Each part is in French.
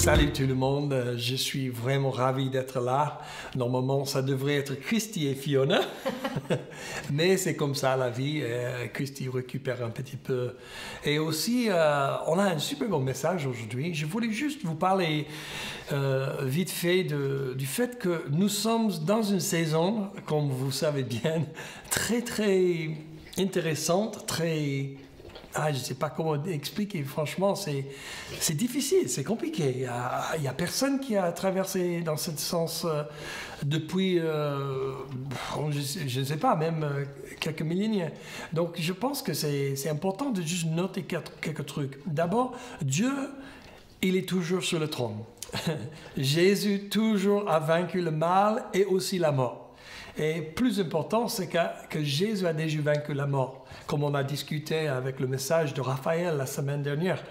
Salut tout le monde, je suis vraiment ravi d'être là. Normalement, ça devrait être Christy et Fiona, mais c'est comme ça la vie. Christy récupère un petit peu. Et aussi, on a un super bon message aujourd'hui. Je voulais juste vous parler vite fait du fait que nous sommes dans une saison, comme vous savez bien, très très intéressante, très... je ne sais pas comment expliquer, franchement, c'est difficile, c'est compliqué. Il y a personne qui a traversé dans ce sens depuis, je ne sais pas, même quelques millénaires. Donc, je pense que c'est important de juste noter quelques trucs. D'abord, Dieu, il est toujours sur le trône. Jésus toujours a vaincu le mal et aussi la mort. Et plus important, c'est que Jésus a déjà vaincu la mort, comme on a discuté avec le message de Raphaël la semaine dernière.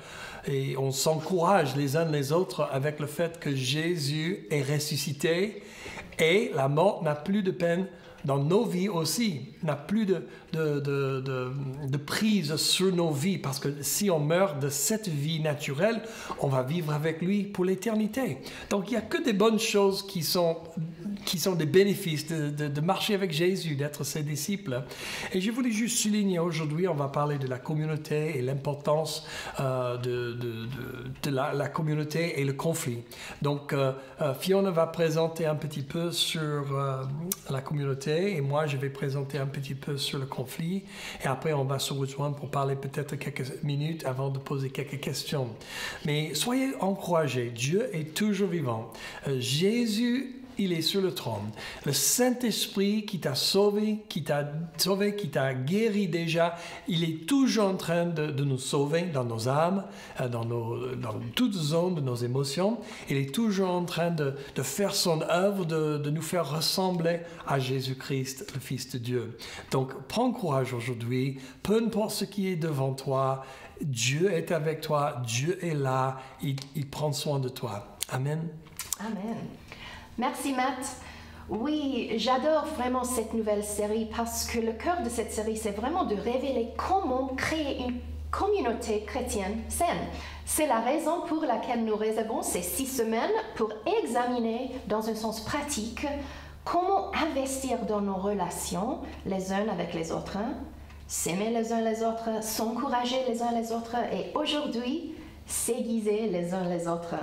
Et on s'encourage les uns les autres avec le fait que Jésus est ressuscité et la mort n'a plus de peine dans nos vies aussi, n'a plus de prise sur nos vies, parce que si on meurt de cette vie naturelle, on va vivre avec lui pour l'éternité. Donc il n'y a que des bonnes choses qui sont des bénéfices de marcher avec Jésus, d'être ses disciples. Et je voulais juste souligner aujourd'hui, on va parler de la communauté et l'importance de la communauté et le conflit. Donc Fiona va présenter un petit peu sur la communauté, et moi je vais présenter un petit peu sur le conflit, et après on va se rejoindre pour parler peut-être quelques minutes avant de poser quelques questions. Mais soyez encouragés, Dieu est toujours vivant. Jésus, il est sur le trône. Le Saint-Esprit qui t'a sauvé, qui t'a guéri déjà, il est toujours en train de nous sauver dans nos âmes, dans toutes zones de nos émotions. Il est toujours en train de faire son œuvre, de nous faire ressembler à Jésus-Christ, le Fils de Dieu. Donc, prends courage aujourd'hui, peu importe ce qui est devant toi, Dieu est avec toi, Dieu est là, il prend soin de toi. Amen. Amen. Merci Matt. Oui, j'adore vraiment cette nouvelle série parce que le cœur de cette série, c'est vraiment de révéler comment créer une communauté chrétienne saine. C'est la raison pour laquelle nous réservons ces 6 semaines pour examiner dans un sens pratique comment investir dans nos relations les uns avec les autres, s'aimer les uns les autres, s'encourager les uns les autres et aujourd'hui, s'aiguiser les uns les autres.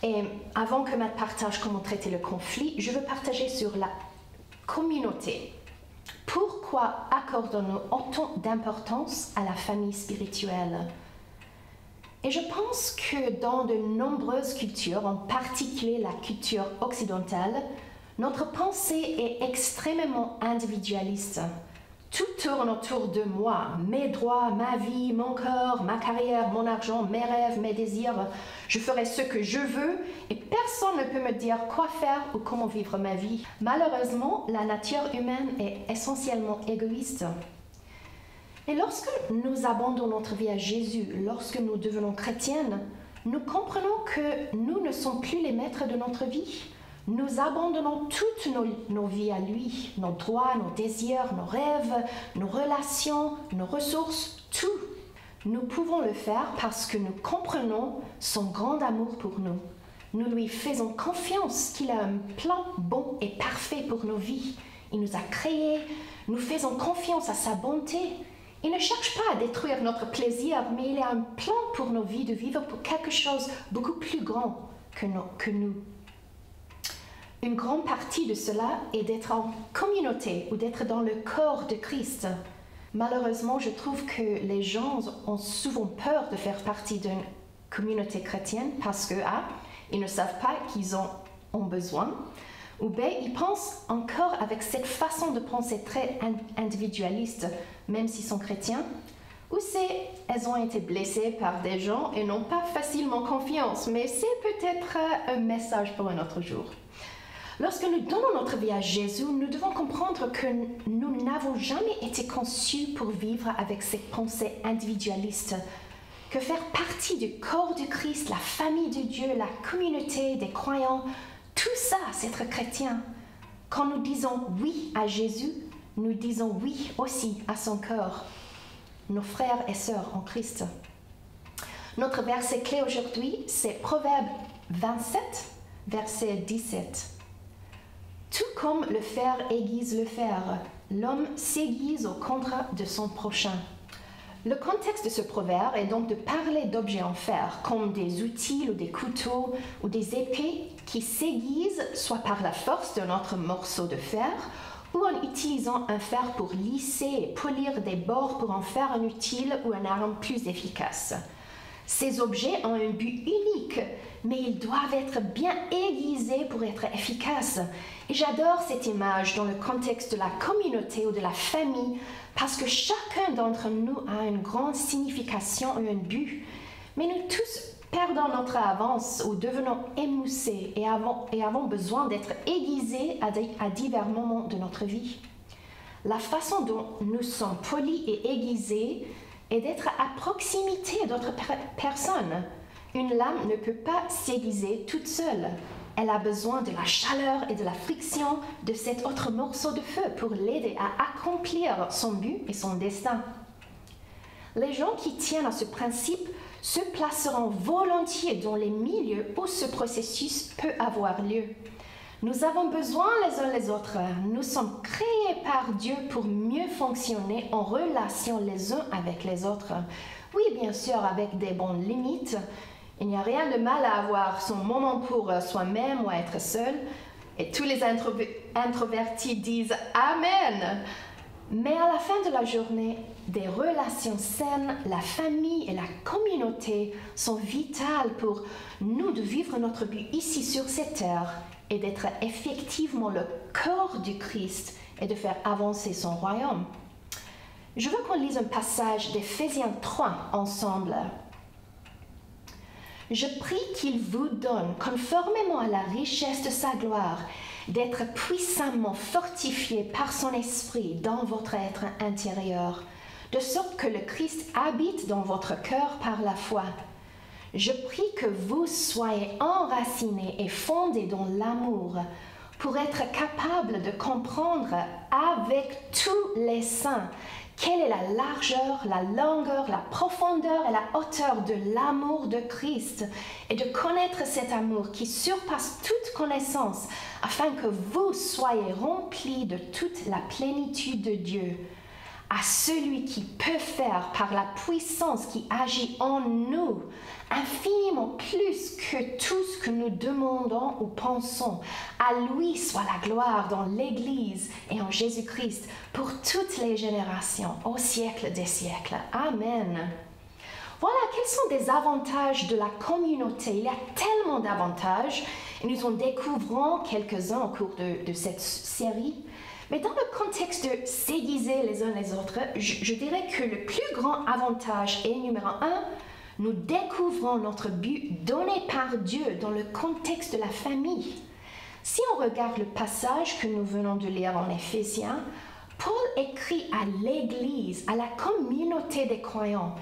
Et avant que Matt partage comment traiter le conflit, je veux partager sur la communauté. Pourquoi accordons-nous autant d'importance à la famille spirituelle? Et je pense que dans de nombreuses cultures, en particulier la culture occidentale, notre pensée est extrêmement individualiste. Tout tourne autour de moi, mes droits, ma vie, mon corps, ma carrière, mon argent, mes rêves, mes désirs. Je ferai ce que je veux et personne ne peut me dire quoi faire ou comment vivre ma vie. Malheureusement, la nature humaine est essentiellement égoïste. Et lorsque nous abandonnons notre vie à Jésus, lorsque nous devenons chrétiennes, nous comprenons que nous ne sommes plus les maîtres de notre vie. Nous abandonnons toutes nos vies à lui, nos droits, nos désirs, nos rêves, nos relations, nos ressources, tout. Nous pouvons le faire parce que nous comprenons son grand amour pour nous. Nous lui faisons confiance qu'il a un plan bon et parfait pour nos vies. Il nous a créés, nous faisons confiance à sa bonté. Il ne cherche pas à détruire notre plaisir, mais il a un plan pour nos vies de vivre pour quelque chose beaucoup plus grand que nous. Une grande partie de cela est d'être en communauté ou d'être dans le corps de Christ. Malheureusement, je trouve que les gens ont souvent peur de faire partie d'une communauté chrétienne parce que A, ils ne savent pas qu'ils en ont besoin, ou B, ils pensent encore avec cette façon de penser très individualiste, même s'ils sont chrétiens, ou C, elles ont été blessées par des gens et n'ont pas facilement confiance, mais c'est peut-être un message pour un autre jour. Lorsque nous donnons notre vie à Jésus, nous devons comprendre que nous n'avons jamais été conçus pour vivre avec cette pensée individualiste, que faire partie du corps de Christ, la famille de Dieu, la communauté des croyants, tout ça, c'est être chrétien. Quand nous disons oui à Jésus, nous disons oui aussi à son corps, nos frères et sœurs en Christ. Notre verset clé aujourd'hui, c'est Proverbe 27, verset 17. Tout comme le fer aiguise le fer, l'homme s'aiguise au contraire de son prochain. Le contexte de ce proverbe est donc de parler d'objets en fer, comme des outils ou des couteaux ou des épées qui s'aiguisent soit par la force d'un autre morceau de fer ou en utilisant un fer pour lisser et polir des bords pour en faire un utile ou une arme plus efficace. Ces objets ont un but unique, mais ils doivent être bien aiguisés pour être efficaces. Et j'adore cette image dans le contexte de la communauté ou de la famille, parce que chacun d'entre nous a une grande signification et un but. Mais nous tous perdons notre avance ou devenons émoussés et avons besoin d'être aiguisés à divers moments de notre vie. La façon dont nous sommes polis et aiguisés est d'être à proximité d'autres personnes. Une lame ne peut pas s'aiguiser toute seule. Elle a besoin de la chaleur et de la friction de cet autre morceau de feu pour l'aider à accomplir son but et son destin. Les gens qui tiennent à ce principe se placeront volontiers dans les milieux où ce processus peut avoir lieu. Nous avons besoin les uns les autres. Nous sommes créés par Dieu pour mieux fonctionner en relation les uns avec les autres. Oui, bien sûr, avec des bonnes limites. Il n'y a rien de mal à avoir son moment pour soi-même ou à être seul. Et tous les introvertis disent « Amen ». Mais à la fin de la journée, des relations saines, la famille et la communauté sont vitales pour nous de vivre notre but ici sur cette terre et d'être effectivement le corps du Christ et de faire avancer son royaume. Je veux qu'on lise un passage d'Éphésiens 3 ensemble. Je prie qu'il vous donne, conformément à la richesse de sa gloire, d'être puissamment fortifié par son esprit dans votre être intérieur, de sorte que le Christ habite dans votre cœur par la foi. Je prie que vous soyez enracinés et fondés dans l'amour pour être capables de comprendre avec tous les saints quelle est la largeur, la longueur, la profondeur et la hauteur de l'amour de Christ et de connaître cet amour qui surpasse toute connaissance afin que vous soyez remplis de toute la plénitude de Dieu. À celui qui peut faire par la puissance qui agit en nous infiniment plus que tout ce que nous demandons ou pensons. À lui soit la gloire dans l'Église et en Jésus-Christ pour toutes les générations, au siècle des siècles. Amen. Voilà, quels sont des avantages de la communauté? Il y a tellement d'avantages et nous en découvrons quelques-uns au cours de cette série. Mais dans le contexte de s'aiguiser les uns les autres, je dirais que le plus grand avantage est numéro 1, nous découvrons notre but donné par Dieu dans le contexte de la famille. Si on regarde le passage que nous venons de lire en Éphésiens, Paul écrit à l'Église, à la communauté des croyants.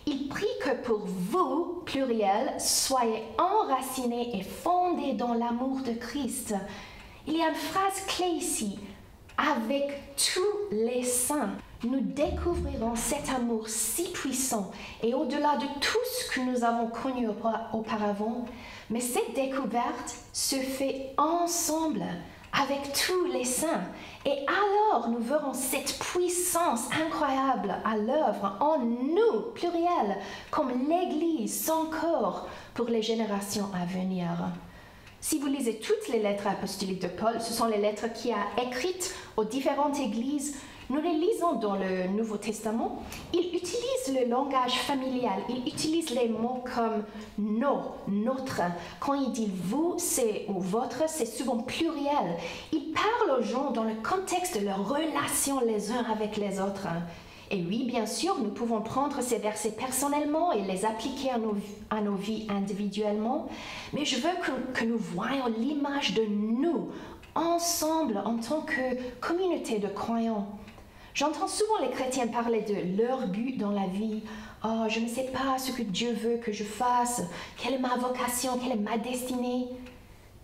Il prie que pour vous, pluriel, soyez enracinés et fondés dans l'amour de Christ. Il y a une phrase clé ici. Avec tous les saints, nous découvrirons cet amour si puissant et au-delà de tout ce que nous avons connu auparavant. Mais cette découverte se fait ensemble avec tous les saints. Et alors, nous verrons cette puissance incroyable à l'œuvre en nous, pluriel, comme l'Église, son corps, pour les générations à venir. Si vous lisez toutes les lettres apostoliques de Paul, ce sont les lettres qu'il a écrites aux différentes églises. Nous les lisons dans le Nouveau Testament. Il utilise le langage familial. Il utilise les mots comme « nos »,« notre ». Quand il dit « vous » ou « votre », c'est souvent pluriel. Il parle aux gens dans le contexte de leur relation les uns avec les autres. Et oui, bien sûr, nous pouvons prendre ces versets personnellement et les appliquer à nos vies individuellement, mais je veux que nous voyions l'image de nous, ensemble, en tant que communauté de croyants. J'entends souvent les chrétiens parler de leur but dans la vie. « Oh, je ne sais pas ce que Dieu veut que je fasse. Quelle est ma vocation? Quelle est ma destinée ?»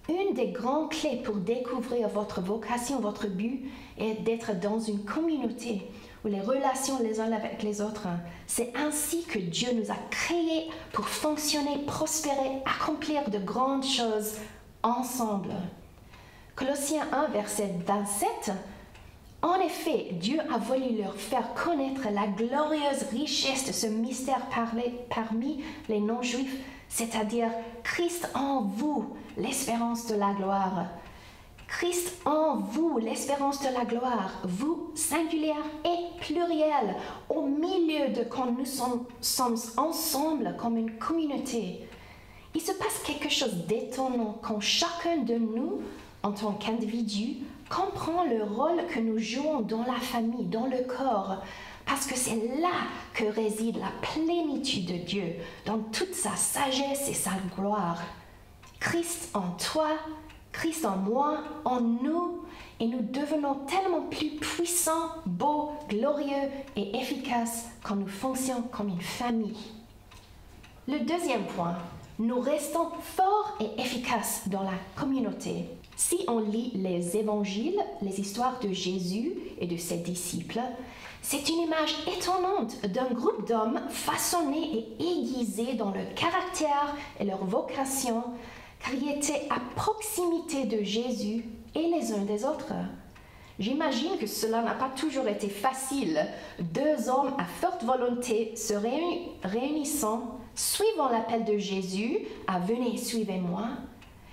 Une des grandes clés pour découvrir votre vocation, votre but, est d'être dans une communauté ou les relations les uns avec les autres. C'est ainsi que Dieu nous a créés pour fonctionner, prospérer, accomplir de grandes choses ensemble. Colossiens 1, verset 27. En effet, Dieu a voulu leur faire connaître la glorieuse richesse de ce mystère parmi les non-juifs, c'est-à-dire Christ en vous, l'espérance de la gloire. Christ en vous, l'espérance de la gloire, vous, singulière et pluriel, au milieu de quand nous sommes ensemble comme une communauté. Il se passe quelque chose d'étonnant quand chacun de nous, en tant qu'individu, comprend le rôle que nous jouons dans la famille, dans le corps, parce que c'est là que réside la plénitude de Dieu, dans toute sa sagesse et sa gloire. Christ en toi, Christ en moi, en nous, et nous devenons tellement plus puissants, beaux, glorieux et efficaces quand nous fonctionnons comme une famille. Le deuxième point, nous restons forts et efficaces dans la communauté. Si on lit les évangiles, les histoires de Jésus et de ses disciples, c'est une image étonnante d'un groupe d'hommes façonnés et aiguisés dans leur caractère et leur vocation, car ils étaient à proximité de Jésus et les uns des autres. J'imagine que cela n'a pas toujours été facile. Deux hommes à forte volonté se réunissant, suivant l'appel de Jésus à « Venez, suivez-moi ».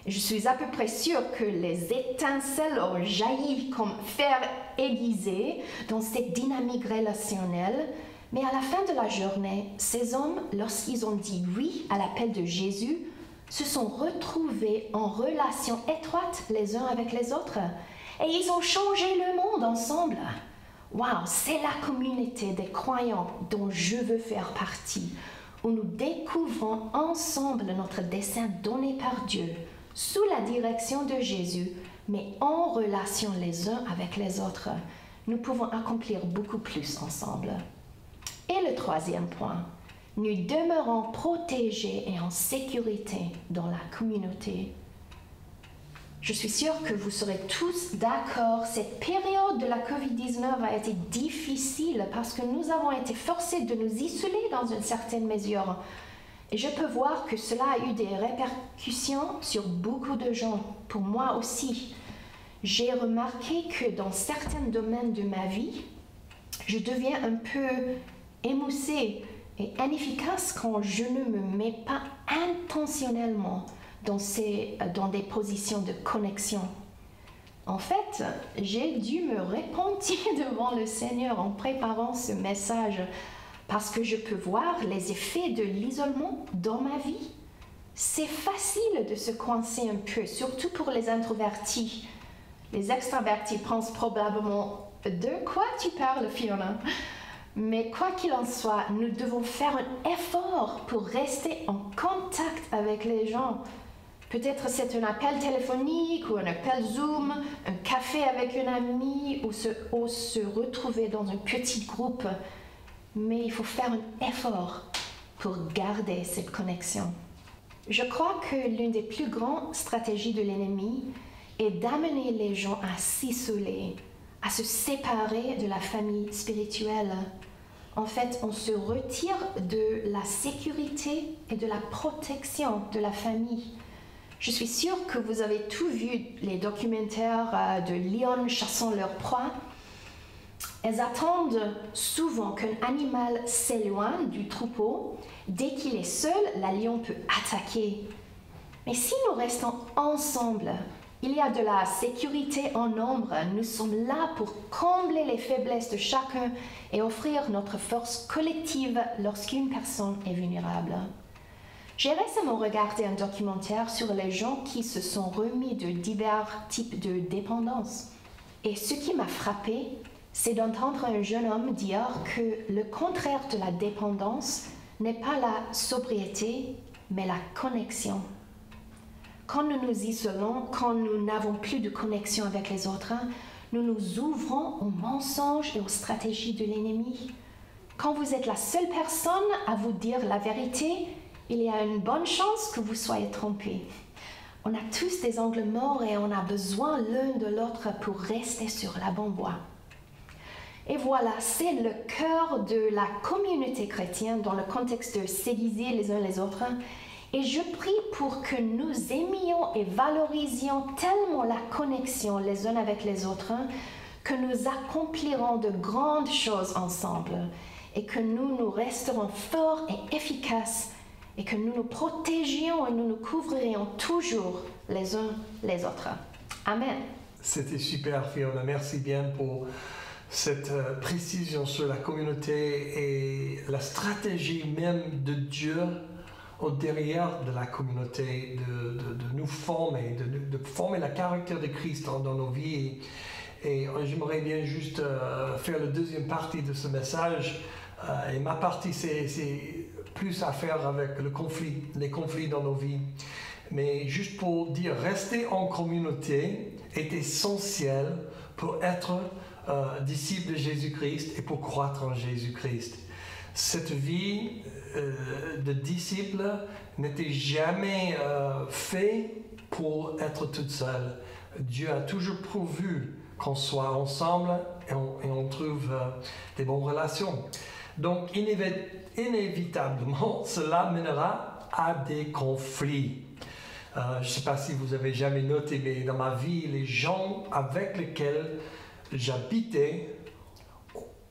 Je suis à peu près sûre que les étincelles ont jailli comme fer aiguisé dans cette dynamique relationnelle. Mais à la fin de la journée, ces hommes, lorsqu'ils ont dit oui à l'appel de Jésus, se sont retrouvés en relation étroite les uns avec les autres. Et ils ont changé le monde ensemble. Waouh, c'est la communauté des croyants dont je veux faire partie, où nous découvrons ensemble notre dessein donné par Dieu, sous la direction de Jésus, mais en relation les uns avec les autres. Nous pouvons accomplir beaucoup plus ensemble. Et le troisième point, nous demeurons protégés et en sécurité dans la communauté. Je suis sûre que vous serez tous d'accord, cette période de la COVID-19 a été difficile parce que nous avons été forcés de nous isoler dans une certaine mesure. Et je peux voir que cela a eu des répercussions sur beaucoup de gens, pour moi aussi. J'ai remarqué que dans certains domaines de ma vie, je deviens un peu émoussée et inefficace quand je ne me mets pas intentionnellement dans des positions de connexion. En fait, j'ai dû me repentir devant le Seigneur en préparant ce message parce que je peux voir les effets de l'isolement dans ma vie. C'est facile de se coincer un peu, surtout pour les introvertis. Les extravertis pensent probablement « De quoi tu parles, Fiona ?» Mais quoi qu'il en soit, nous devons faire un effort pour rester en contact avec les gens. Peut-être c'est un appel téléphonique ou un appel Zoom, un café avec une amie ou se retrouver dans un petit groupe. Mais il faut faire un effort pour garder cette connexion. Je crois que l'une des plus grandes stratégies de l'ennemi est d'amener les gens à s'isoler, à se séparer de la famille spirituelle. En fait, on se retire de la sécurité et de la protection de la famille. Je suis sûre que vous avez tous vu les documentaires de lions chassant leur proie. Elles attendent souvent qu'un animal s'éloigne du troupeau. Dès qu'il est seul, la lion peut attaquer. Mais si nous restons ensemble, il y a de la sécurité en nombre. Nous sommes là pour combler les faiblesses de chacun et offrir notre force collective lorsqu'une personne est vulnérable. J'ai récemment regardé un documentaire sur les gens qui se sont remis de divers types de dépendance. Et ce qui m'a frappé, c'est d'entendre un jeune homme dire que le contraire de la dépendance n'est pas la sobriété, mais la connexion. Quand nous nous isolons, quand nous n'avons plus de connexion avec les autres, nous nous ouvrons aux mensonges et aux stratégies de l'ennemi. Quand vous êtes la seule personne à vous dire la vérité, il y a une bonne chance que vous soyez trompé. On a tous des angles morts et on a besoin l'un de l'autre pour rester sur la bonne voie. Et voilà, c'est le cœur de la communauté chrétienne dans le contexte de s'aiguiser les uns les autres. Et je prie pour que nous aimions et valorisions tellement la connexion les uns avec les autres que nous accomplirons de grandes choses ensemble et que nous resterons forts et efficaces et que nous nous protégions et nous nous couvririons toujours les uns les autres. Amen. C'était super, Fiona. Merci bien pour cette précision sur la communauté et la stratégie même de Dieu au derrière de la communauté, de nous former, de former le caractère de Christ dans nos vies. Et j'aimerais bien juste faire la deuxième partie de ce message. Et ma partie, c'est plus à faire avec les conflits dans nos vies. Mais juste pour dire, rester en communauté est essentiel pour être disciple de Jésus-Christ et pour croître en Jésus-Christ. Cette vie de disciple n'était jamais faite pour être toute seule. Dieu a toujours pourvu qu'on soit ensemble et on trouve des bonnes relations. Donc, inévitablement, cela mènera à des conflits. Je ne sais pas si vous avez jamais noté, mais dans ma vie, les gens avec lesquels j'habitais,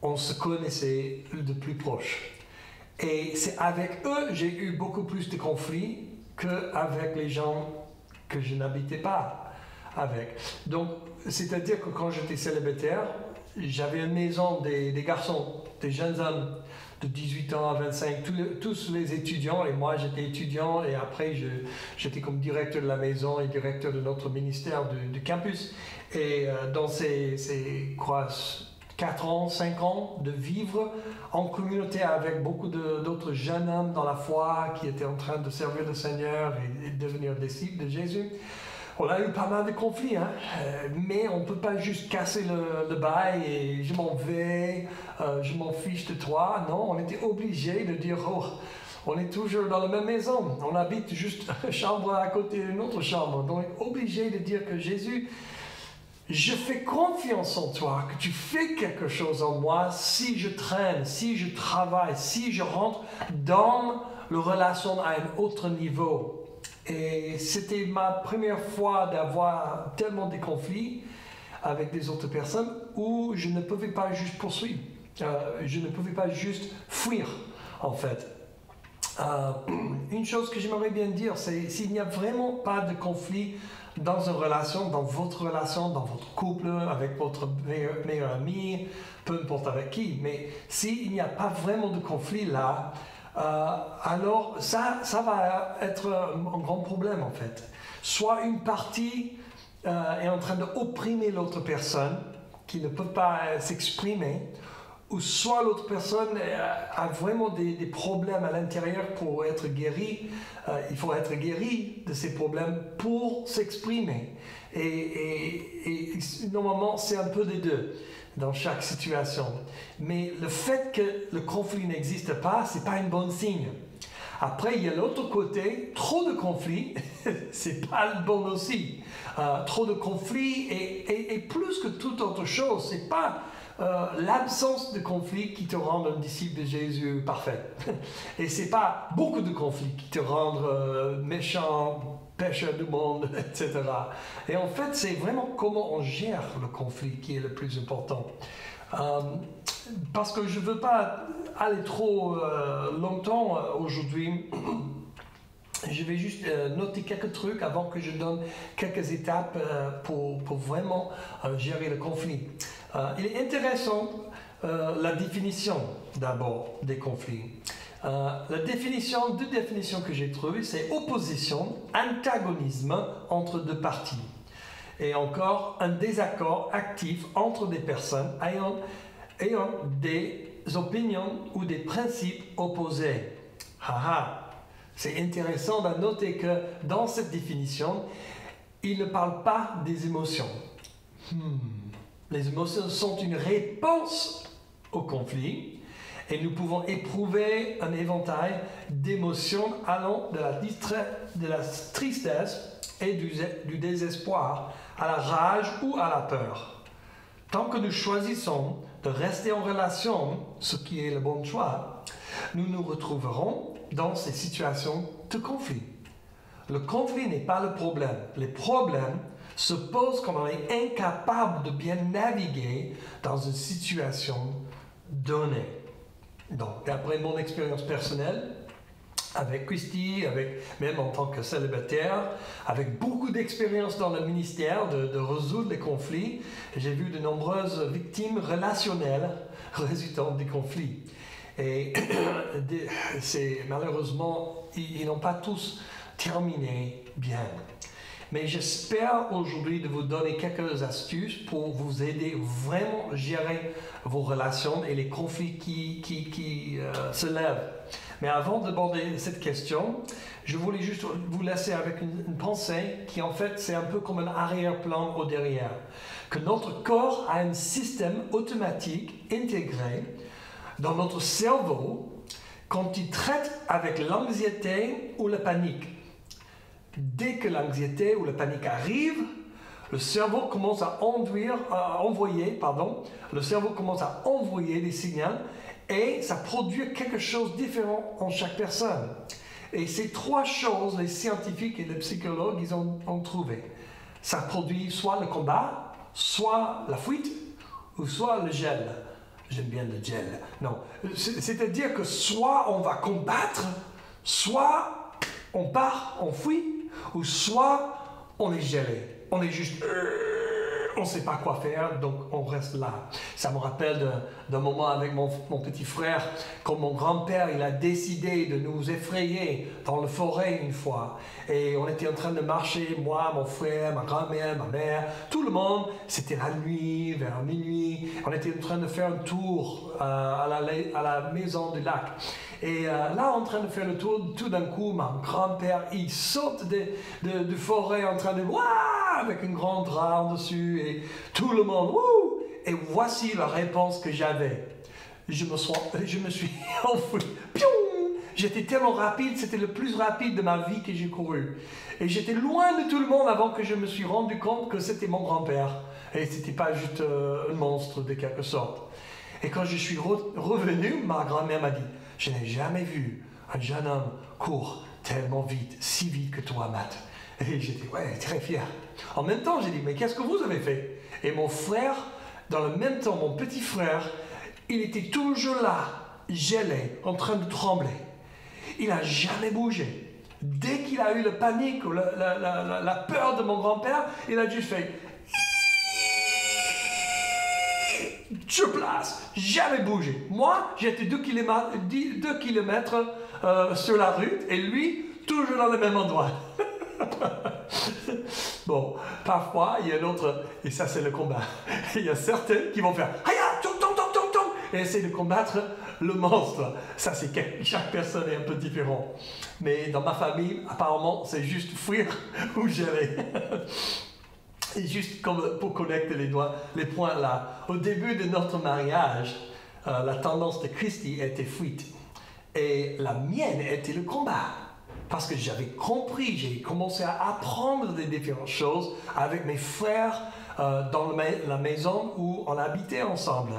on se connaissait de plus proche. Et c'est avec eux j'ai eu beaucoup plus de conflits qu'avec les gens que je n'habitais pas avec. Donc, c'est-à-dire que quand j'étais célibataire, j'avais une maison des garçons, des jeunes hommes de 18 ans à 25, tous les étudiants, et moi j'étais étudiant, et après j'étais comme directeur de la maison et directeur de notre ministère du campus. Et dans ces 4 ans, 5 ans de vivre en communauté avec beaucoup d'autres jeunes hommes dans la foi qui étaient en train de servir le Seigneur et devenir disciples de Jésus, on a eu pas mal de conflits, hein? Mais on ne peut pas juste casser le bail et je m'en vais, je m'en fiche de toi. Non, on était obligé de dire, oh, on est toujours dans la même maison, on habite juste une chambre à côté d'une autre chambre. Donc, on est obligé de dire que Jésus, je fais confiance en toi, que tu fais quelque chose en moi si je traîne, si je travaille, si je rentre dans la relation à un autre niveau. Et c'était ma première fois d'avoir tellement de conflits avec des autres personnes où je ne pouvais pas juste poursuivre. Je ne pouvais pas juste fuir, en fait. Une chose que j'aimerais bien dire, c'est s'il n'y a vraiment pas de conflit dans une relation, dans votre couple, avec votre meilleur ami, peu importe avec qui, mais s'il n'y a pas vraiment de conflit là, alors ça va être un grand problème en fait. Soit une partie est en train d'opprimer l'autre personne, qui ne peut pas s'exprimer, ou soit l'autre personne a vraiment des problèmes à l'intérieur pour être guéri. Il faut être guéri de ces problèmes pour s'exprimer. Et normalement, c'est un peu des deux dans chaque situation. Mais le fait que le conflit n'existe pas, ce n'est pas un bon signe. Après, il y a l'autre côté, trop de conflits, c'est pas le bon aussi. Trop de conflits et plus que toute autre chose, c'est pas l'absence de conflit qui te rend un disciple de Jésus parfait. Et c'est pas beaucoup de conflits qui te rendent méchant, pécheur du monde, etc. Et en fait, c'est vraiment comment on gère le conflit qui est le plus important. Parce que je ne veux pas aller trop longtemps aujourd'hui. Je vais juste noter quelques trucs avant que je donne quelques étapes pour vraiment gérer le conflit. Il est intéressant la définition d'abord des conflits. Deux définitions que j'ai trouvées, c'est opposition, antagonisme entre deux parties. Et encore, un désaccord actif entre des personnes ayant des opinions ou des principes opposés. C'est intéressant de noter que dans cette définition, il ne parle pas des émotions. Les émotions sont une réponse au conflit et nous pouvons éprouver un éventail d'émotions allant de la tristesse et du désespoir à la rage ou à la peur. Tant que nous choisissons de rester en relation, ce qui est le bon choix, nous nous retrouverons dans ces situations de conflit. Le conflit n'est pas le problème. Les problèmes se posent quand on est incapable de bien naviguer dans une situation donnée. Donc, d'après mon expérience personnelle, avec Christy, même en tant que célibataire, avec beaucoup d'expérience dans le ministère de résoudre les conflits, j'ai vu de nombreuses victimes relationnelles résultant des conflits. Et malheureusement, ils n'ont pas tous terminé bien. Mais j'espère aujourd'hui de vous donner quelques astuces pour vous aider vraiment à gérer vos relations et les conflits qui se lèvent. Mais avant d'aborder cette question, je voulais juste vous laisser avec une pensée qui en fait c'est un peu comme un arrière-plan au derrière. Que notre corps a un système automatique intégré dans notre cerveau quand il traite avec l'anxiété ou la panique. Dès que l'anxiété ou la panique arrive, le cerveau commence à envoyer des signaux et ça produit quelque chose de différent en chaque personne. Et ces trois choses, les scientifiques et les psychologues, ils ont trouvé. Ça produit soit le combat, soit la fuite, ou soit le gel. J'aime bien le gel. Non, c'est-à-dire que soit on va combattre, soit on part, on fuit, ou soit on est gelé. On est juste... on ne sait pas quoi faire, donc on reste là. Ça me rappelle d'un moment avec mon petit frère, quand mon grand-père il a décidé de nous effrayer dans la forêt une fois. Et on était en train de marcher, moi, mon frère, ma grand-mère, ma mère, tout le monde. C'était la nuit, vers minuit. On était en train de faire un tour à la maison du lac. Et là, en train de faire le tour, tout d'un coup, mon grand-père, il saute de forêt en train de... Ouah, avec un grand drap en dessus et tout le monde... Wouh, et voici la réponse que j'avais. Je me suis enfui. Piou! J'étais tellement rapide, c'était le plus rapide de ma vie que j'ai couru. Et j'étais loin de tout le monde avant que je me suis rendu compte que c'était mon grand-père. Et c'était pas juste un monstre de quelque sorte. Et quand je suis revenu, ma grand-mère m'a dit... Je n'ai jamais vu un jeune homme courir tellement vite, si vite que toi, Matt. Et j'étais très fier. En même temps, j'ai dit, mais qu'est-ce que vous avez fait? Et mon frère, dans le même temps, mon petit frère, il était toujours là, gelé, en train de trembler. Il n'a jamais bougé. Dès qu'il a eu la panique ou la peur de mon grand-père, il a juste fait... Sur place, jamais bougé. Moi, j'étais 2 kilomètres sur la rue et lui, toujours dans le même endroit. Bon, parfois, il y a un autre, et ça c'est le combat. Il y a certains qui vont faire « Haya, tong, tong, tong, tong, tong » et essayer de combattre le monstre. Ça, c'est chaque personne est un peu différent. Mais dans ma famille, apparemment, c'est juste fuir ou gérer. Et juste comme pour connecter les points là, au début de notre mariage, la tendance de Christy était fuite. Et la mienne était le combat. Parce que j'avais compris, j'ai commencé à apprendre des différentes choses avec mes frères dans la maison où on habitait ensemble.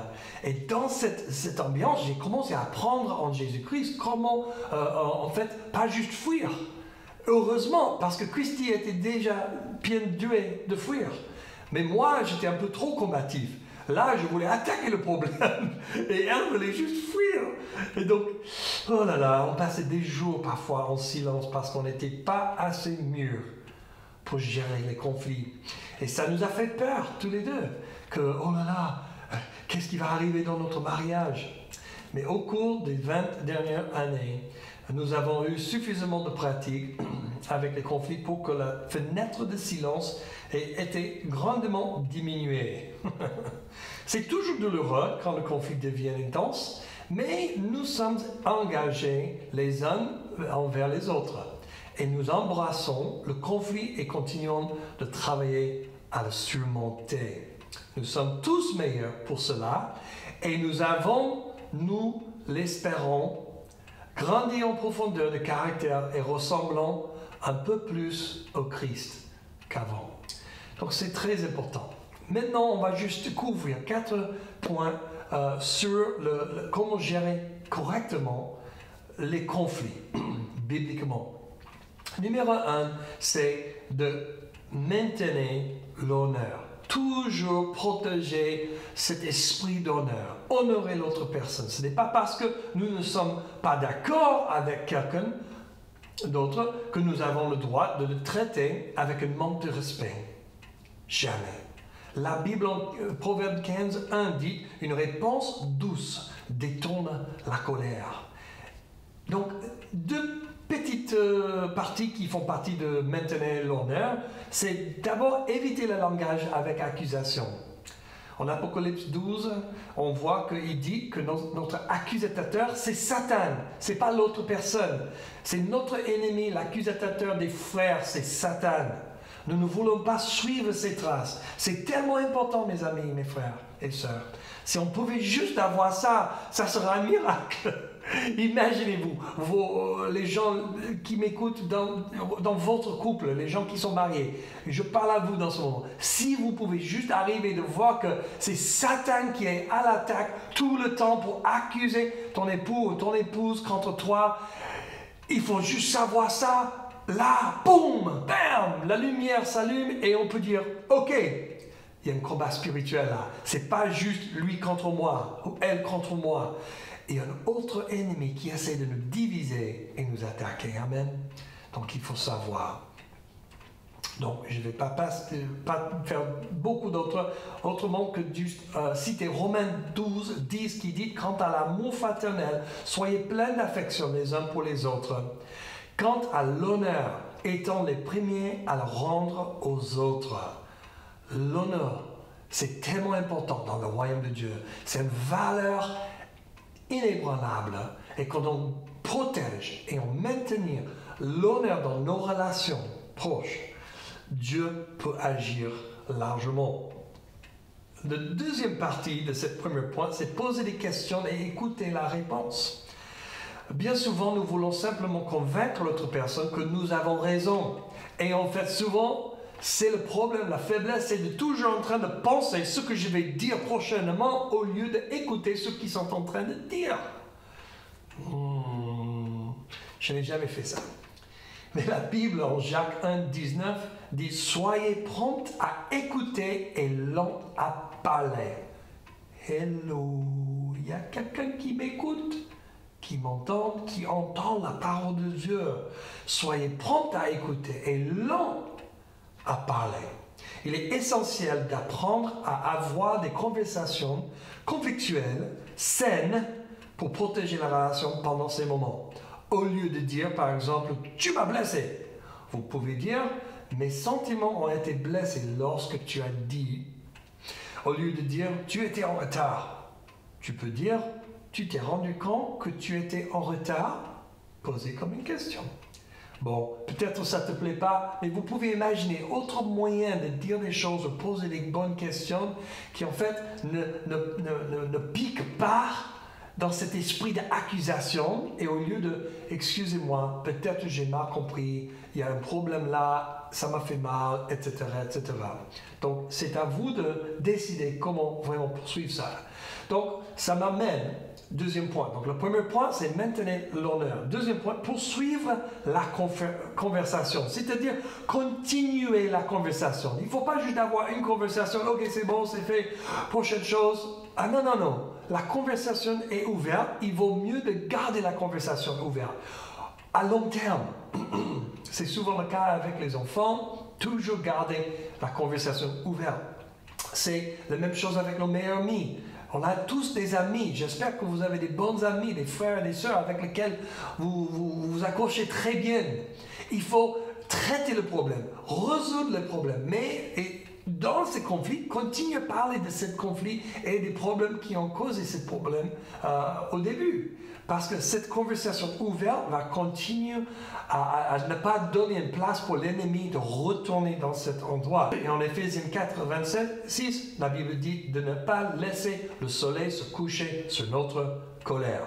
Et dans cette ambiance, j'ai commencé à apprendre en Jésus-Christ comment, en fait, pas juste fuir. Heureusement, parce que Christy était déjà bien douée de fuir. Mais moi, j'étais un peu trop combatif. Là, je voulais attaquer le problème. Et elle voulait juste fuir. Et donc, oh là là, on passait des jours parfois en silence parce qu'on n'était pas assez mûrs pour gérer les conflits. Et ça nous a fait peur, tous les deux. Que, oh là là, qu'est-ce qui va arriver dans notre mariage? Mais au cours des 20 dernières années, nous avons eu suffisamment de pratique avec les conflits pour que la fenêtre de silence ait été grandement diminuée. C'est toujours douloureux quand le conflit devient intense, mais nous sommes engagés les uns envers les autres. Et nous embrassons le conflit et continuons de travailler à le surmonter. Nous sommes tous meilleurs pour cela et nous avons, nous l'espérons, grandi en profondeur de caractère et ressemblant un peu plus au Christ qu'avant. Donc c'est très important. Maintenant, on va juste couvrir 4 points sur comment gérer correctement les conflits, bibliquement. Numéro 1, c'est de maintenir l'honneur. Toujours protéger cet esprit d'honneur. Honorer l'autre personne. Ce n'est pas parce que nous ne sommes pas d'accord avec quelqu'un d'autre que nous avons le droit de le traiter avec un manque de respect. Jamais. La Bible, en Proverbe 15, 1 dit « Une réponse douce détourne la colère ». Donc, deux petites parties qui font partie de maintenir l'honneur, c'est d'abord éviter le langage avec accusation. En Apocalypse 12, on voit qu'il dit que notre accusateur, c'est Satan, c'est pas l'autre personne. C'est notre ennemi, l'accusateur des frères, c'est Satan. Nous ne voulons pas suivre ses traces. C'est tellement important, mes amis, mes frères et sœurs. Si on pouvait juste avoir ça, ça serait un miracle. Imaginez-vous, les gens qui m'écoutent dans votre couple, les gens qui sont mariés, je parle à vous dans ce moment. Si vous pouvez juste arriver de voir que c'est Satan qui est à l'attaque tout le temps pour accuser ton époux ou ton épouse contre toi, il faut juste savoir ça. Là, boum, bam, la lumière s'allume et on peut dire, ok, il y a un combat spirituel là. C'est pas juste lui contre moi ou elle contre moi. Il y a un autre ennemi qui essaie de nous diviser et nous attaquer. Amen. Donc il faut savoir. Donc je ne vais pas faire beaucoup d'autres, autrement que citer Romains 12, 10 qui dit « Quant à l'amour fraternel, soyez pleins d'affection les uns pour les autres. Quant à l'honneur, étant les premiers à le rendre aux autres. » L'honneur, c'est tellement important dans le royaume de Dieu. C'est une valeur inébranlable. Et quand on protège et on maintient l'honneur dans nos relations proches, Dieu peut agir largement. La deuxième partie de ce premier point, c'est poser des questions et écouter la réponse. Bien souvent, nous voulons simplement convaincre l'autre personne que nous avons raison. Et en fait, souvent, c'est le problème, la faiblesse, c'est de toujours en train de penser ce que je vais dire prochainement au lieu d'écouter ce qu'ils sont en train de dire. Je n'ai jamais fait ça. Mais la Bible, en Jacques 1, 19, dit « Soyez prompts à écouter et lents à parler. » Hello, il y a quelqu'un qui m'écoute, qui m'entend, qui entend la parole de Dieu. Soyez prompts à écouter et lents à parler. Il est essentiel d'apprendre à avoir des conversations conflictuelles, saines, pour protéger la relation pendant ces moments. Au lieu de dire, par exemple, « Tu m'as blessé », vous pouvez dire « Mes sentiments ont été blessés lorsque tu as dit ». Au lieu de dire « Tu étais en retard », tu peux dire « Tu t'es rendu compte que tu étais en retard ?» Posez comme une question. Bon, peut-être ça ne te plaît pas, mais vous pouvez imaginer autre moyen de dire des choses, de poser des bonnes questions qui en fait ne piquent pas dans cet esprit d'accusation et au lieu de « excusez-moi, peut-être j'ai mal compris, il y a un problème là, ça m'a fait mal, etc. etc. » Donc c'est à vous de décider comment vraiment poursuivre ça. Donc ça m'amène, deuxième point. Donc le premier point, c'est maintenir l'honneur. Deuxième point, poursuivre la conversation, c'est-à-dire continuer la conversation. Il ne faut pas juste avoir une conversation, ok c'est bon, c'est fait, prochaine chose. Ah non, non, non. La conversation est ouverte, il vaut mieux de garder la conversation ouverte. À long terme, c'est souvent le cas avec les enfants, toujours garder la conversation ouverte. C'est la même chose avec nos meilleurs amis. On a tous des amis. J'espère que vous avez des bons amis, des frères et des sœurs avec lesquels vous accrochez très bien. Il faut traiter le problème, résoudre le problème, mais dans ces conflits, continue à parler de ce conflit et des problèmes qui ont causé ce problème au début. Parce que cette conversation ouverte va continuer à ne pas donner une place pour l'ennemi de retourner dans cet endroit. Et en Éphésiens 4, 27, 6, la Bible dit de ne pas laisser le soleil se coucher sur notre colère.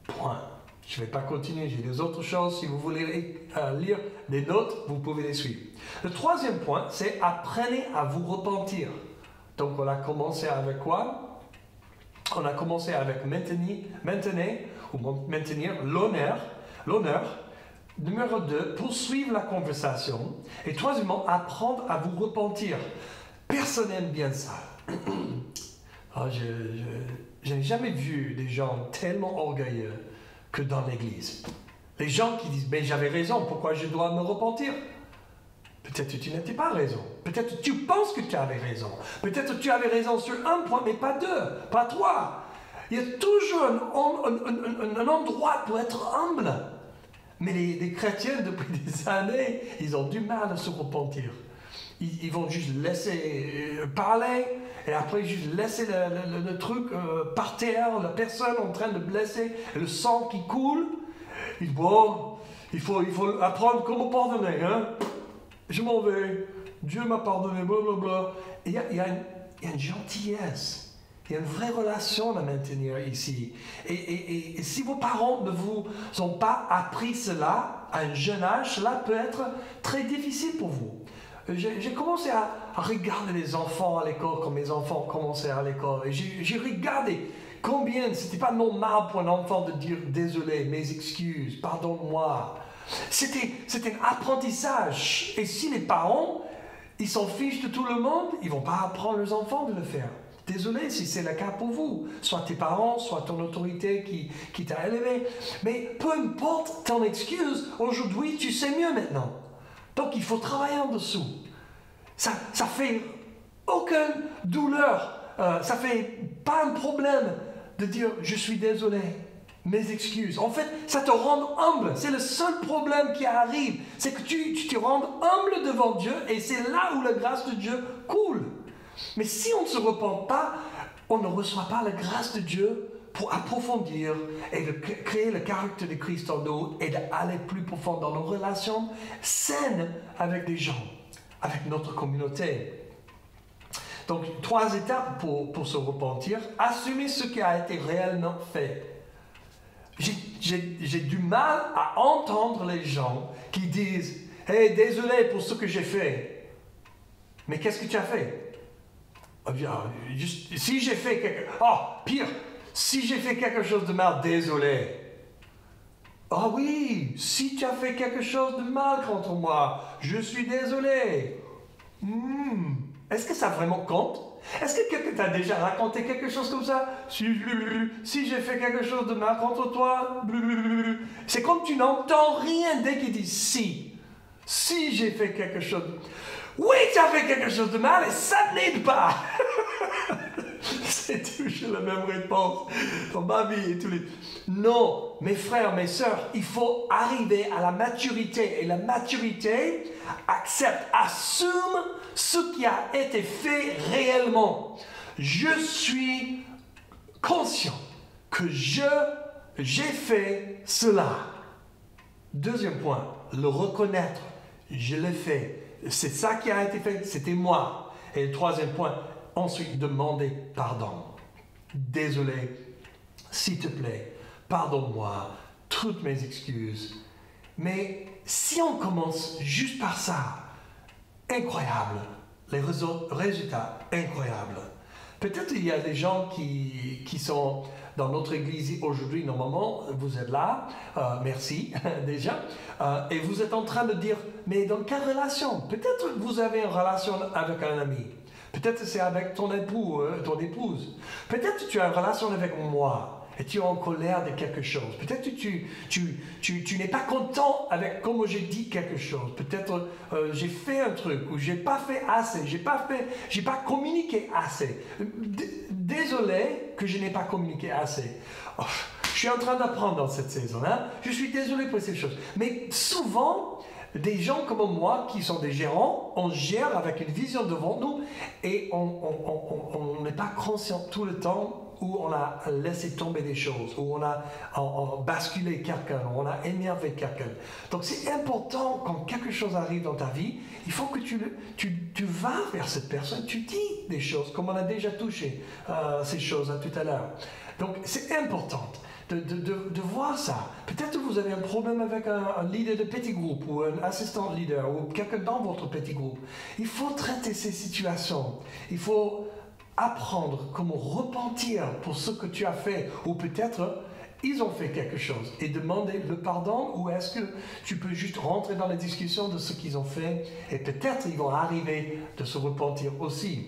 Point. Je ne vais pas continuer, j'ai des autres choses. Si vous voulez lire des notes, vous pouvez les suivre. Le troisième point, c'est apprenez à vous repentir. Donc on a commencé avec quoi? on a commencé avec maintenir l'honneur. Numéro 2, poursuivre la conversation. Et troisièmement, apprendre à vous repentir. Personne n'aime bien ça. Je n'ai jamais vu des gens tellement orgueilleux que dans l'église. Les gens qui disent, mais j'avais raison, pourquoi je dois me repentir? Peut-être que tu n'étais pas raison. Peut-être que tu penses que tu avais raison. Peut-être que tu avais raison sur un point, mais pas deux, pas trois. Il y a toujours un endroit pour être humble. Mais les chrétiens, depuis des années, ils ont du mal à se repentir. Ils vont juste laisser parler, et après juste laisser le truc par terre, la personne en train de blesser, le sang qui coule. Ils disent, bon, il faut apprendre comment pardonner, hein? Je m'en vais, Dieu m'a pardonné, blablabla. Il y a une gentillesse. Il y a une vraie relation à maintenir ici. Et si vos parents ne vous ont pas appris cela à un jeune âge, cela peut être très difficile pour vous. J'ai commencé à regarder les enfants à l'école quand mes enfants commençaient à l'école. Et j'ai regardé combien c'était pas normal pour un enfant de dire désolé, mes excuses, pardonne-moi. C'était un apprentissage. Et si les parents, ils s'en fichent de tout le monde, ils vont pas apprendre leurs enfants de le faire. Désolé si c'est le cas pour vous, soit tes parents, soit ton autorité qui t'a élevé. Mais peu importe ton excuse, aujourd'hui tu sais mieux maintenant. Donc il faut travailler en dessous. Ça fait aucune douleur, ça fait pas un problème de dire je suis désolé, mes excuses. En fait, ça te rend humble. C'est le seul problème qui arrive, c'est que tu te rends humble devant Dieu et c'est là où la grâce de Dieu coule. Mais si on ne se repent pas, on ne reçoit pas la grâce de Dieu pour approfondir et de créer le caractère de Christ en nous et d'aller plus profond dans nos relations saines avec des gens, avec notre communauté. Donc, 3 étapes pour se repentir. Assumer ce qui a été réellement fait. J'ai du mal à entendre les gens qui disent « Hey, désolé pour ce que j'ai fait. » Mais qu'est-ce que tu as fait? Si j'ai fait si j'ai fait quelque chose de mal, désolé. Ah oui, si tu as fait quelque chose de mal contre moi, je suis désolé. Est-ce que ça vraiment compte? Est-ce que quelqu'un t'a déjà raconté quelque chose comme ça? Si j'ai fait quelque chose de mal contre toi, c'est comme tu n'entends rien dès qu'il dit si. Si j'ai fait quelque chose. Oui, tu as fait quelque chose de mal et ça n'aide pas. C'est toujours la même réponse dans ma vie et tous les... Non, mes frères, mes sœurs, il faut arriver à la maturité. Et la maturité assume ce qui a été fait réellement. Je suis conscient que j'ai fait cela. Deuxième point, le reconnaître. Je l'ai fait. C'est ça qui a été fait, c'était moi. Et le troisième point, ensuite demander pardon. Désolé, s'il te plaît, pardonne-moi, toutes mes excuses. Mais si on commence juste par ça, incroyable, les résultats incroyables. Peut-être il y a des gens qui sont dans notre église aujourd'hui, normalement, vous êtes là, merci déjà, et vous êtes en train de dire, mais dans quelle relation? Peut-être vous avez une relation avec un ami, peut-être c'est avec ton époux, ton épouse, peut-être tu as une relation avec moi, et tu es en colère de quelque chose. Peut-être que tu n'es pas content avec comment j'ai dit quelque chose. Peut-être j'ai fait un truc ou j'ai pas fait assez. J'ai pas communiqué assez. Désolé que je n'ai pas communiqué assez. Oh, je suis en train d'apprendre dans cette saison. Hein? Je suis désolé pour ces choses. Mais souvent, des gens comme moi qui sont des gérants, on gère avec une vision devant nous et on n'est pas conscient tout le temps où on a laissé tomber des choses, où on a basculé quelqu'un, où on a énervé quelqu'un. Donc c'est important quand quelque chose arrive dans ta vie, il faut que tu vas vers cette personne, tu dis des choses, comme on a déjà touché ces choses tout à l'heure. Donc c'est important de voir ça. Peut-être que vous avez un problème avec un leader de petit groupe ou un assistant leader ou quelqu'un dans votre petit groupe. Il faut traiter ces situations. Il faut apprendre comment repentir pour ce que tu as fait, ou peut-être ils ont fait quelque chose et demander le pardon, ou est-ce que tu peux juste rentrer dans la discussion de ce qu'ils ont fait et peut-être ils vont arriver de se repentir aussi.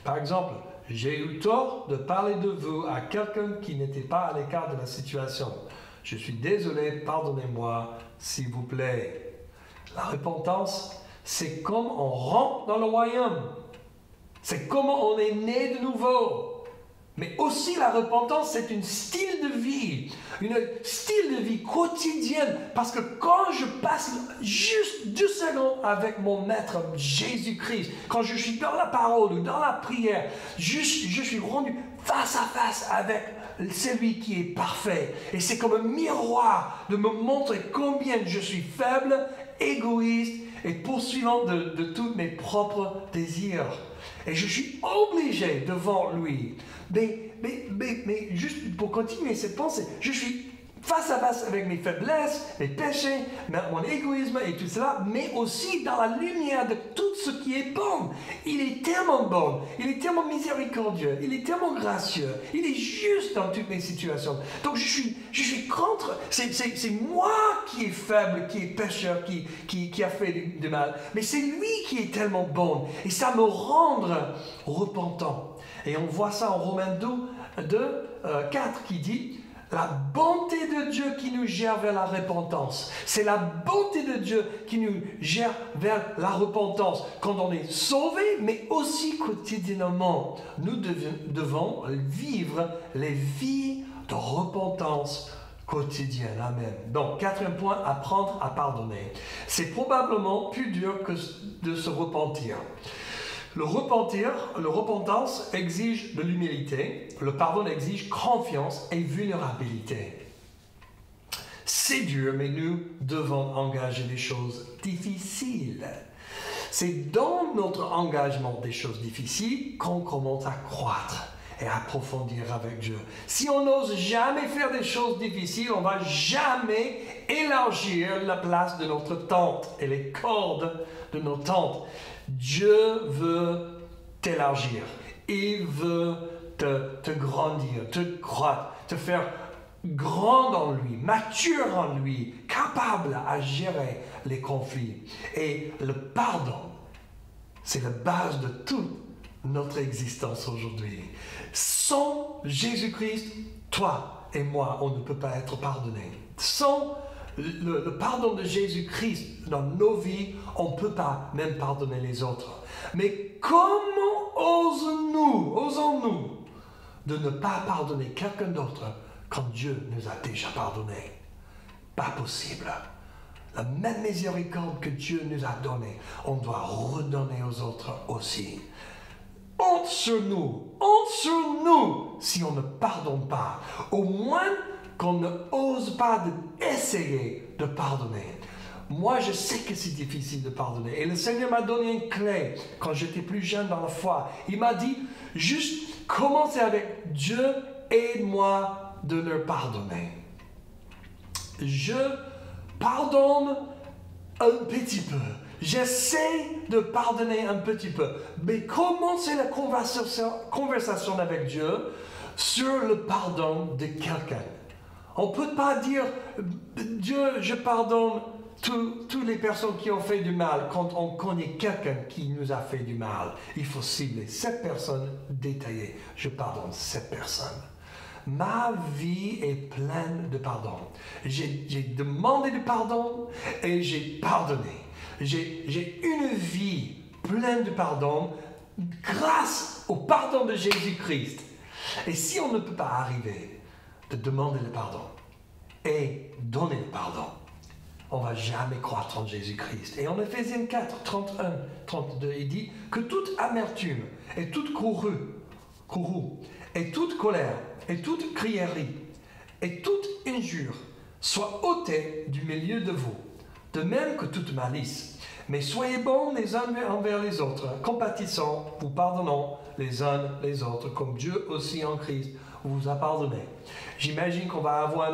Par exemple, j'ai eu tort de parler de vous à quelqu'un qui n'était pas à l'écart de la situation. Je suis désolé, pardonnez-moi, s'il vous plaît. La repentance, c'est comme on rentre dans le royaume. C'est comment on est né de nouveau. Mais aussi la repentance, c'est un style de vie quotidienne. Parce que quand je passe juste 2 secondes avec mon Maître Jésus-Christ, quand je suis dans la parole ou dans la prière, je suis rendu face à face avec celui qui est parfait. Et c'est comme un miroir de me montrer combien je suis faible, égoïste et poursuivant de tous mes propres désirs. Et je suis obligé devant lui. Mais juste pour continuer cette pensée, je suis face à face avec mes faiblesses, mes péchés, mon égoïsme et tout cela, mais aussi dans la lumière de tout ce qui est bon. Il est tellement bon, il est tellement miséricordieux, il est tellement gracieux, il est juste dans toutes mes situations. Donc je suis contre, c'est moi qui est faible, qui est pécheur, qui a fait du mal, mais c'est lui qui est tellement bon, et ça me rend repentant. Et on voit ça en Romains 4 qui dit « La bonté de Dieu qui nous gère vers la repentance. » C'est la bonté de Dieu qui nous gère vers la repentance. Quand on est sauvé, mais aussi quotidiennement, nous devons vivre les vies de repentance quotidienne. Amen. Donc, 4e point, apprendre à pardonner. C'est probablement plus dur que de se repentir. Le repentance exige de l'humilité, le pardon exige confiance et vulnérabilité. C'est dur, mais nous devons engager des choses difficiles. C'est dans notre engagement des choses difficiles qu'on commence à croître et à approfondir avec Dieu. Si on n'ose jamais faire des choses difficiles, on ne va jamais élargir la place de notre tente et les cordes de nos tentes. Dieu veut t'élargir. Il veut te grandir, te croître, te faire grand en lui, mature en lui, capable à gérer les conflits. Et le pardon, c'est la base de toute notre existence aujourd'hui. Sans Jésus-Christ, toi et moi, on ne peut pas être pardonné. Sans le pardon de Jésus-Christ dans nos vies, on ne peut pas même pardonner les autres. Mais comment osons-nous de ne pas pardonner quelqu'un d'autre quand Dieu nous a déjà pardonné? Pas possible. La même miséricorde que Dieu nous a donnée, on doit redonner aux autres aussi. Honte sur nous si on ne pardonne pas. Au moins qu'on ne ose pas essayer de pardonner. Moi, je sais que c'est difficile de pardonner. Et le Seigneur m'a donné une clé quand j'étais plus jeune dans la foi. Il m'a dit, juste commencer avec Dieu, aide-moi de leur pardonner. Je pardonne un petit peu. J'essaie de pardonner un petit peu. Mais commencer la conversation avec Dieu sur le pardon de quelqu'un. On ne peut pas dire, Dieu, je pardonne toutes les personnes qui ont fait du mal quand on connaît quelqu'un qui nous a fait du mal. Il faut cibler cette personne détaillée. Je pardonne cette personne. Ma vie est pleine de pardon. J'ai demandé du pardon et j'ai pardonné. J'ai une vie pleine de pardon grâce au pardon de Jésus-Christ. Et si on ne peut pas arriver de demander le pardon et donner le pardon, on ne va jamais croître en Jésus-Christ. Et en Éphésiens 4, 31, 32, il dit que toute amertume et toute courroux et toute colère et toute crièrerie et toute injure soient ôtées du milieu de vous, de même que toute malice. Mais soyez bons les uns envers les autres, compatissants, vous pardonnant les uns les autres, comme Dieu aussi en Christ vous a pardonné. J'imagine qu'on va avoir un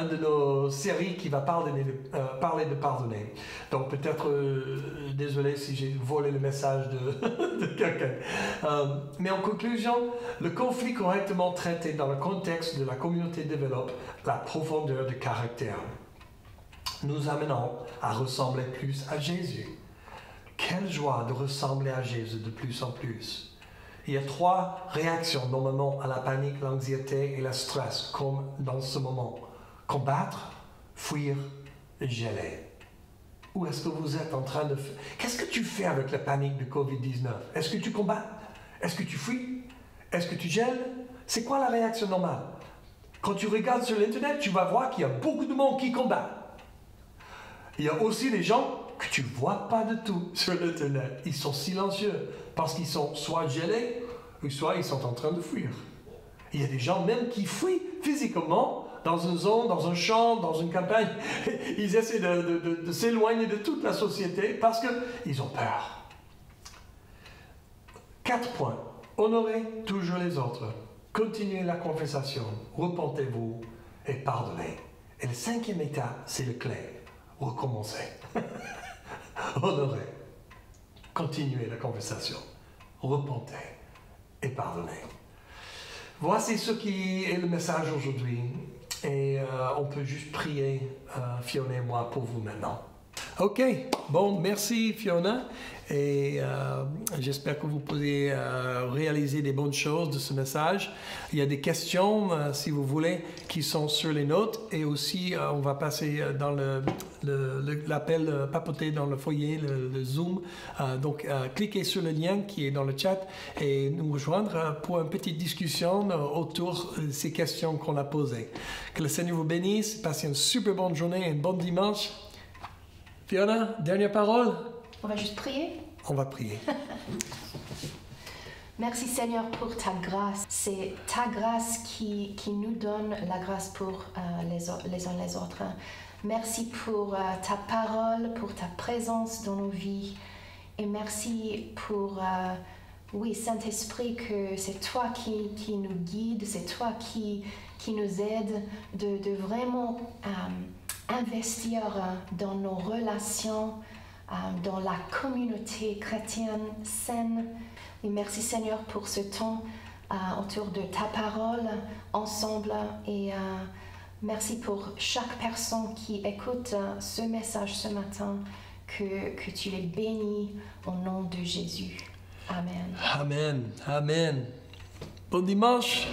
de nos séries qui va parler de pardonner. Donc peut-être, désolé si j'ai volé le message de quelqu'un. Mais en conclusion, le conflit correctement traité dans le contexte de la communauté développe la profondeur de caractère, nous amenant à ressembler plus à Jésus. Quelle joie de ressembler à Jésus de plus en plus. Il y a 3 réactions normalement à la panique, l'anxiété et le stress, comme dans ce moment. Combattre, fuir, geler. Où est-ce que vous êtes en train de faire? Qu'est-ce que tu fais avec la panique de Covid-19? Est-ce que tu combats? Est-ce que tu fuis? Est-ce que tu gèles? C'est quoi la réaction normale? Quand tu regardes sur l'Internet, tu vas voir qu'il y a beaucoup de monde qui combat. Il y a aussi des gens que tu ne vois pas de tout sur l'Internet. Ils sont silencieux parce qu'ils sont soit gelés ou soit ils sont en train de fuir. Il y a des gens même qui fuient physiquement dans une zone, dans un champ, dans une campagne. Ils essaient de s'éloigner de toute la société parce qu'ils ont peur. 4 points. Honorez toujours les autres. Continuez la conversation. Repentez-vous et pardonnez. Et le 5e état, c'est le clé. Recommencez. Honorez. Continuez la conversation. Repentez et pardonnez. Voici ce qui est le message aujourd'hui. Et on peut juste prier, Fiona et moi, pour vous maintenant. OK. Bon, merci Fiona. Et j'espère que vous pourrez réaliser des bonnes choses de ce message. Il y a des questions, si vous voulez, qui sont sur les notes. Et aussi, on va passer dans l'appel papoter dans le foyer, le Zoom. Donc, cliquez sur le lien qui est dans le chat et nous rejoindre pour une petite discussion autour de ces questions qu'on a posées. Que le Seigneur vous bénisse. Passez une super bonne journée et un bon dimanche. Fiona, dernière parole? On va juste prier. On va prier. Merci Seigneur pour ta grâce. C'est ta grâce qui nous donne la grâce pour les uns les autres. Merci pour ta parole, pour ta présence dans nos vies. Et merci pour, Saint-Esprit, que c'est toi qui nous guide, c'est toi qui nous aide de vraiment investir dans nos relations, dans la communauté chrétienne saine. Et merci Seigneur pour ce temps autour de ta parole ensemble et merci pour chaque personne qui écoute ce message ce matin, que tu les bénis au nom de Jésus. Amen. Amen. Amen. Bon dimanche.